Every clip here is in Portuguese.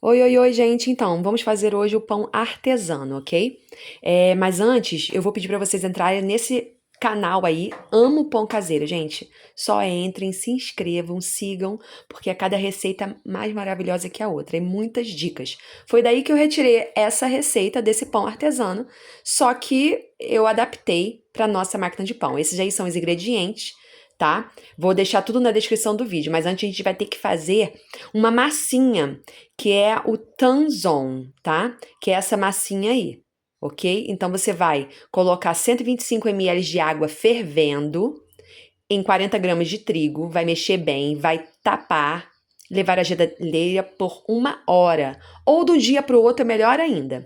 Oi, oi, oi, gente. Então, vamos fazer hoje o pão artesano, ok? Mas antes, eu vou pedir para vocês entrarem nesse canal aí, Amo Pão Caseiro, gente. Só entrem, se inscrevam, sigam, porque é cada receita mais maravilhosa que a outra. E muitas dicas. Foi daí que eu retirei essa receita desse pão artesano, só que eu adaptei para nossa máquina de pão. Esses aí são os ingredientes, tá? Vou deixar tudo na descrição do vídeo, mas antes a gente vai ter que fazer uma massinha que é o tanzon, tá? Que é essa massinha aí, ok? Então você vai colocar 125 ml de água fervendo em 40 gramas de trigo, vai mexer bem, vai tapar, levar a geladeira por 1 hora, ou do dia para o outro é melhor ainda.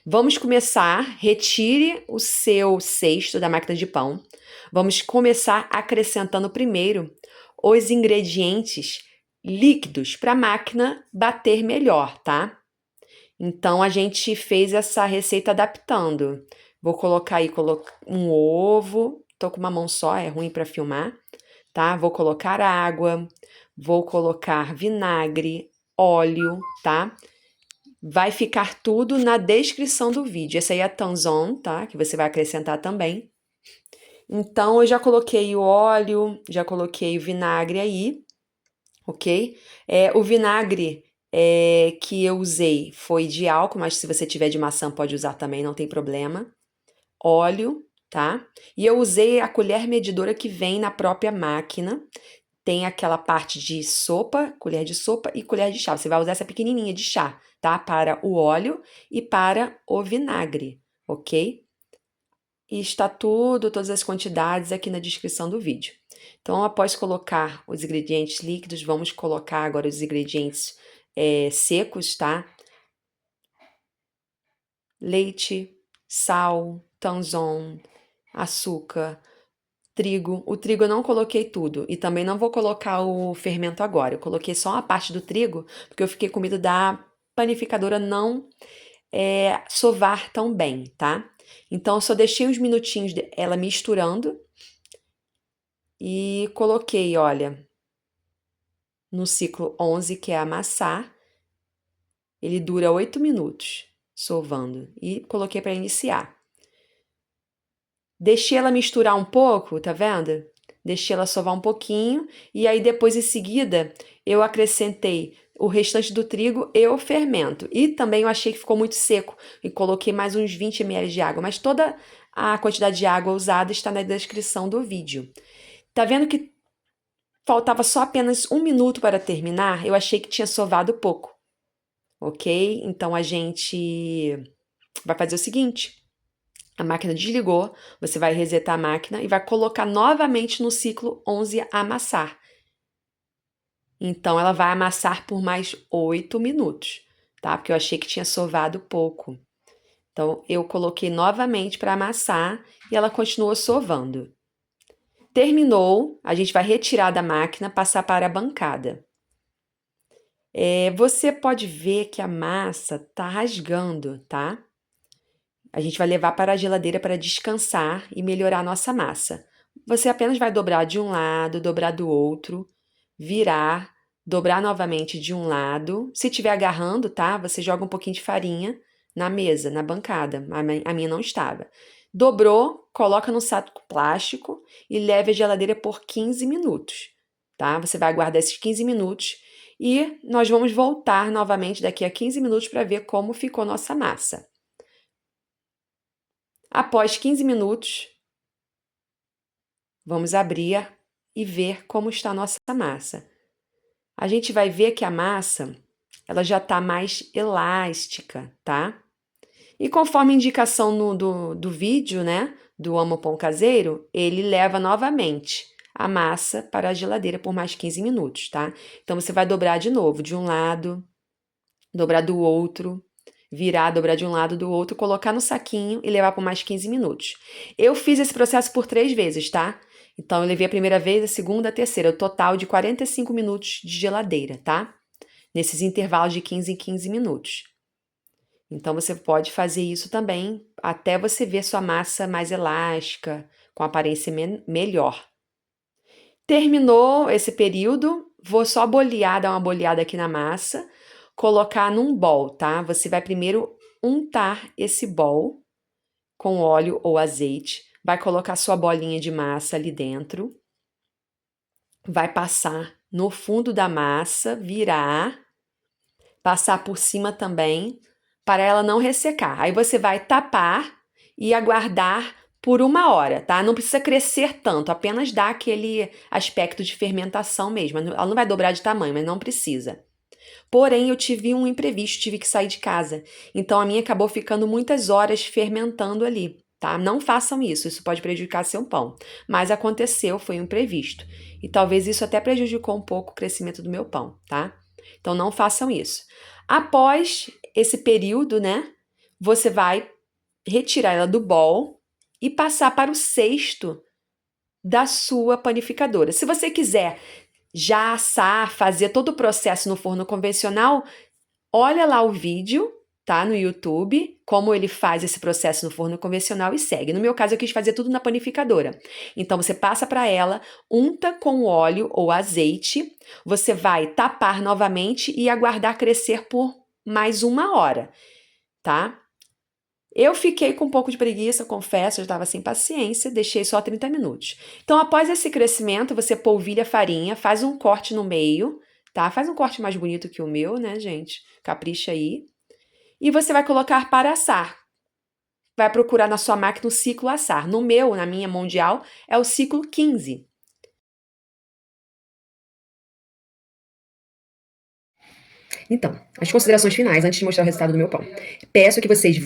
Vamos começar, retire o seu cesto da máquina de pão. Vamos começar acrescentando primeiro os ingredientes líquidos para a máquina bater melhor, tá? Então a gente fez essa receita adaptando. Vou colocar aí um ovo, tô com uma mão só, é ruim para filmar, tá? Vou colocar água, vou colocar vinagre, óleo, tá? Vai ficar tudo na descrição do vídeo. Essa aí é a Tanzon, tá? Que você vai acrescentar também. Então, eu já coloquei o óleo, já coloquei o vinagre aí, ok? O vinagre que eu usei foi de álcool, mas se você tiver de maçã pode usar também, não tem problema. Óleo, tá? E eu usei a colher medidora que vem na própria máquina. Tem aquela parte de sopa, colher de sopa e colher de chá. Você vai usar essa pequenininha de chá, tá? Para o óleo e para o vinagre, ok? E está tudo, todas as quantidades aqui na descrição do vídeo. Então, após colocar os ingredientes líquidos, vamos colocar agora os ingredientes secos, tá? Leite, sal, tanzon, açúcar, trigo. O trigo eu não coloquei tudo e também não vou colocar o fermento agora. Eu coloquei só a parte do trigo porque eu fiquei com medo da panificadora não sovar tão bem, tá? Então eu só deixei uns minutinhos ela misturando e coloquei, olha, no ciclo 11 que é amassar. Ele dura 8 minutos sovando e coloquei para iniciar. Deixei ela misturar um pouco, tá vendo? Deixei ela sovar um pouquinho e aí depois em seguida eu acrescentei o restante do trigo e o fermento. E também eu achei que ficou muito seco e coloquei mais uns 20 ml de água, mas toda a quantidade de água usada está na descrição do vídeo. Tá vendo que faltava só apenas 1 minuto para terminar? Eu achei que tinha sovado pouco, ok? Então a gente vai fazer o seguinte. A máquina desligou, você vai resetar a máquina e vai colocar novamente no ciclo 11 a amassar. Então, ela vai amassar por mais 8 minutos, tá? Porque eu achei que tinha sovado pouco. Então, eu coloquei novamente para amassar e ela continuou sovando. Terminou, a gente vai retirar da máquina, passar para a bancada. Você pode ver que a massa tá rasgando, tá? A gente vai levar para a geladeira para descansar e melhorar a nossa massa. Você apenas vai dobrar de um lado, dobrar do outro, virar, dobrar novamente de um lado. Se estiver agarrando, tá? Você joga um pouquinho de farinha na mesa, na bancada. A minha não estava. Dobrou, coloca no saco plástico e leve à geladeira por 15 minutos, tá? Você vai aguardar esses 15 minutos e nós vamos voltar novamente daqui a 15 minutos para ver como ficou nossa massa. Após 15 minutos, vamos abrir e ver como está a nossa massa. A gente vai ver que a massa, ela já está mais elástica, tá? E conforme a indicação do vídeo, né, do Amo Pão Caseiro, ele leva novamente a massa para a geladeira por mais 15 minutos, tá? Então, você vai dobrar de novo, de um lado, dobrar do outro, virar, dobrar de um lado do outro, colocar no saquinho e levar por mais 15 minutos. Eu fiz esse processo por 3 vezes, tá? Então, eu levei a primeira vez, a segunda, a terceira, o total de 45 minutos de geladeira, tá? Nesses intervalos de 15 em 15 minutos. Então, você pode fazer isso também até você ver sua massa mais elástica, com aparência melhor. Terminou esse período, vou só bolear, dar uma boleada aqui na massa, colocar num bowl, tá? Você vai primeiro untar esse bowl com óleo ou azeite, vai colocar sua bolinha de massa ali dentro, vai passar no fundo da massa, virar, passar por cima também, para ela não ressecar. Aí você vai tapar e aguardar por 1 hora, tá? Não precisa crescer tanto, apenas dá aquele aspecto de fermentação mesmo. Ela não vai dobrar de tamanho, mas não precisa. Porém, eu tive um imprevisto, tive que sair de casa. Então, a minha acabou ficando muitas horas fermentando ali, tá? Não façam isso pode prejudicar seu pão. Mas aconteceu, foi um imprevisto. E talvez isso até prejudicou um pouco o crescimento do meu pão, tá? Então, não façam isso. Após esse período, né, você vai retirar ela do bowl e passar para o cesto da sua panificadora. Se você quiser já assar, fazer todo o processo no forno convencional, olha lá o vídeo, tá? No YouTube, como ele faz esse processo no forno convencional e segue. No meu caso, eu quis fazer tudo na panificadora. Então, você passa para ela, unta com óleo ou azeite, você vai tapar novamente e aguardar crescer por mais 1 hora, tá? Eu fiquei com um pouco de preguiça, confesso, eu estava sem paciência, deixei só 30 minutos. Então, após esse crescimento, você polvilha a farinha, faz um corte no meio, tá? Faz um corte mais bonito que o meu, né, gente? Capricha aí. E você vai colocar para assar. Vai procurar na sua máquina o ciclo assar. No meu, na minha mundial, é o ciclo 15. Então, as considerações finais antes de mostrar o resultado do meu pão. Peço que vocês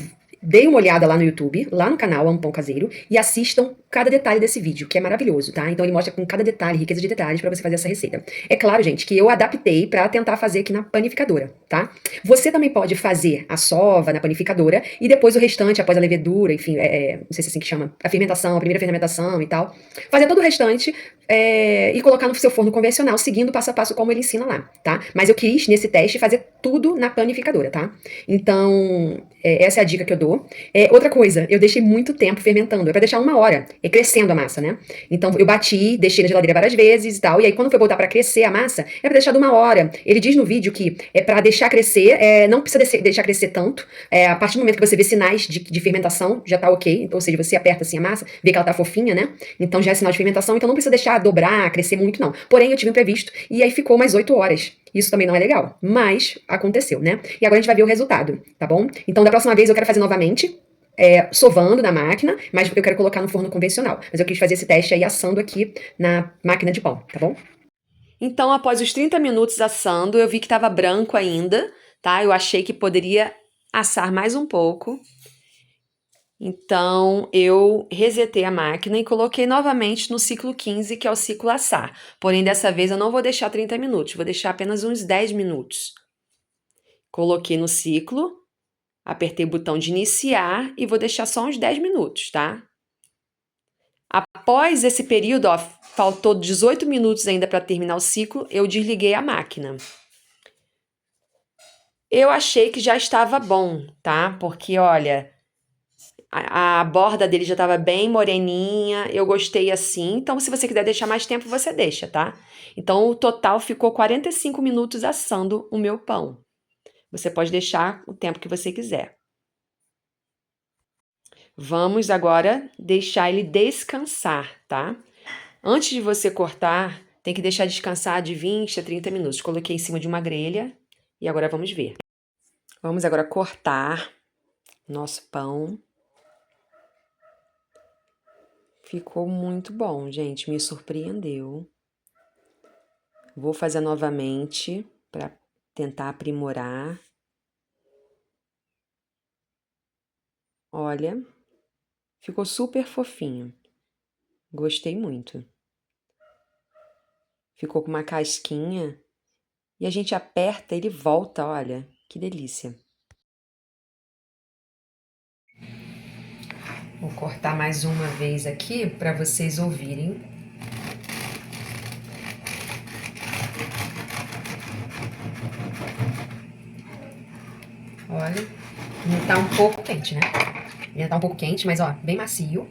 deem uma olhada lá no YouTube, lá no canal Amo Pão Caseiro, e assistam cada detalhe desse vídeo, que é maravilhoso, tá? Então ele mostra com cada detalhe, riqueza de detalhes para você fazer essa receita. É claro, gente, que eu adaptei para tentar fazer aqui na panificadora, tá? Você também pode fazer a sova na panificadora e depois o restante, após a levedura, enfim, não sei se é assim que chama, a fermentação, a primeira fermentação e tal. Fazer todo o restante e colocar no seu forno convencional, seguindo passo a passo como ele ensina lá, tá? Mas eu quis, nesse teste, fazer tudo na panificadora, tá? Então, essa é a dica que eu dou. Outra coisa, eu deixei muito tempo fermentando, é pra deixar 1 hora, crescendo a massa, né? Então, eu bati, deixei na geladeira várias vezes e tal, e aí quando foi botar pra crescer a massa, é pra deixar de 1 hora. Ele diz no vídeo que é pra deixar crescer, não precisa deixar crescer tanto, a partir do momento que você vê sinais de fermentação, já tá ok, então, ou seja, você aperta assim a massa, vê que ela tá fofinha, né? Então já é sinal de fermentação, então não precisa deixar dobrar, crescer muito, não. Porém, eu tive um imprevisto e aí ficou mais 8 horas. Isso também não é legal, mas aconteceu, né? E agora a gente vai ver o resultado, tá bom? Então, da próxima vez eu quero fazer novamente, sovando na máquina, mas eu quero colocar no forno convencional. Mas eu quis fazer esse teste aí assando aqui na máquina de pão, tá bom? Então, após os 30 minutos assando, eu vi que estava branco ainda, tá? Eu achei que poderia assar mais um pouco. Então, eu resetei a máquina e coloquei novamente no ciclo 15, que é o ciclo assar. Porém, dessa vez eu não vou deixar 30 minutos, vou deixar apenas uns 10 minutos. Coloquei no ciclo, apertei o botão de iniciar e vou deixar só uns 10 minutos, tá? Após esse período, ó, faltou 18 minutos ainda para terminar o ciclo, eu desliguei a máquina. Eu achei que já estava bom, tá? Porque, olha, a borda dele já estava bem moreninha, eu gostei assim. Então, se você quiser deixar mais tempo, você deixa, tá? Então, o total ficou 45 minutos assando o meu pão. Você pode deixar o tempo que você quiser. Vamos agora deixar ele descansar, tá? Antes de você cortar, tem que deixar descansar de 20 a 30 minutos. Coloquei em cima de uma grelha e agora vamos ver. Vamos agora cortar nosso pão. Ficou muito bom, gente, me surpreendeu. Vou fazer novamente para tentar aprimorar. Olha, ficou super fofinho. Gostei muito. Ficou com uma casquinha e a gente aperta, ele volta, olha, que delícia. Vou cortar mais uma vez aqui para vocês ouvirem. Olha, ainda tá um pouco quente, né? Ainda tá um pouco quente, mas ó, bem macio.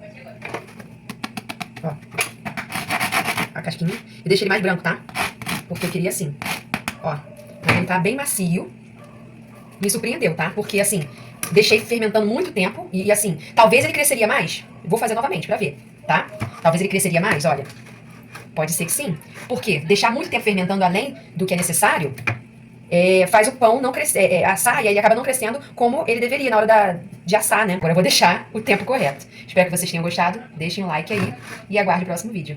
Ó, a casquinha. Eu deixei ele mais branco, tá? Porque eu queria assim. Ó, ele tá bem macio. me surpreendeu, tá? Porque, assim, deixei fermentando muito tempo e, assim, talvez ele cresceria mais. Vou fazer novamente pra ver, tá? Talvez ele cresceria mais, olha. Pode ser que sim. Por quê? Deixar muito tempo fermentando além do que é necessário faz o pão não crescer, assar e aí acaba não crescendo como ele deveria na hora de assar, né? Agora eu vou deixar o tempo correto. Espero que vocês tenham gostado. Deixem um like aí e aguarde o próximo vídeo.